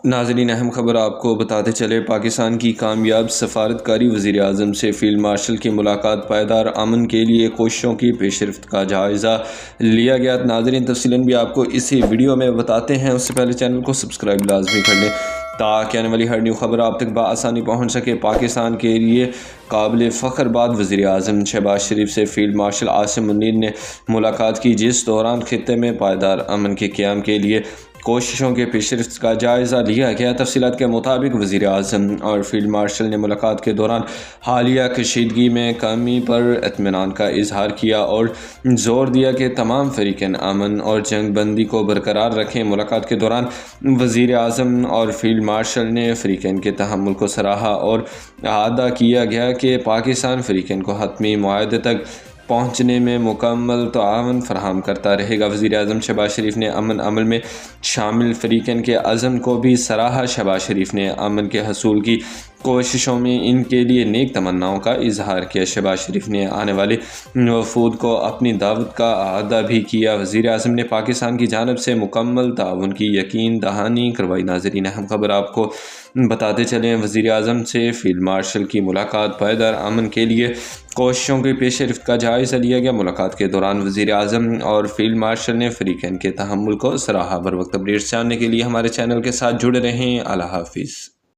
ناظرین، اہم خبر آپ کو بتاتے چلے، پاکستان کی کامیاب سفارتکاری وزیر اعظم سے فیلڈ مارشل کی ملاقات، پائیدار امن کے لیے کوششوں کی پیش رفت کا جائزہ لیا گیا۔ ناظرین، تفصیلاً بھی آپ کو اسی ویڈیو میں بتاتے ہیں، اس سے پہلے چینل کو سبسکرائب لازمی کر لیں تاکہ آنے والی ہر نیو خبر آپ تک بآسانی پہنچ سکے۔ پاکستان کے لیے قابل فخر بعد وزیر اعظم شہباز شریف سے فیلڈ مارشل عاصم منیر نے ملاقات کی، جس دوران خطے میں پائیدار امن کے قیام کے لیے کوششوں کے پیش رفت کا جائزہ لیا گیا۔ تفصیلات کے مطابق وزیر اعظم اور فیلڈ مارشل نے ملاقات کے دوران حالیہ کشیدگی میں کمی پر اطمینان کا اظہار کیا اور زور دیا کہ تمام فریقین امن اور جنگ بندی کو برقرار رکھیں۔ ملاقات کے دوران وزیر اعظم اور فیلڈ مارشل نے فریقین کے تحمل کو سراہا اور اعادہ کیا گیا کہ پاکستان فریقین کو حتمی معاہدے تک پہنچنے میں مکمل تعاون فراہم کرتا رہے گا۔ وزیر اعظم شہباز شریف نے امن عمل میں شامل فریقین کے عزم کو بھی سراہا۔ شہباز شریف نے امن کے حصول کی کوششوں میں ان کے لیے نیک تمناؤں کا اظہار کیا۔ شہباز شریف نے آنے والے وفود کو اپنی دعوت کا اعادہ بھی کیا۔ وزیر اعظم نے پاکستان کی جانب سے مکمل تعاون کی یقین دہانی کروائی۔ ناظرین، اہم خبر آپ کو بتاتے چلیں، وزیر اعظم سے فیلڈ مارشل کی ملاقات، پائیدار امن کے لیے کوششوں کے پیش رفت کا جائزہ لیا گیا۔ ملاقات کے دوران وزیر اعظم اور فیلڈ مارشل نے فریقین کے تحمل کو سراہا۔ بر وقت اپڈیٹس جاننے کے لیے ہمارے چینل کے ساتھ جڑے رہیں۔ اللہ حافظ۔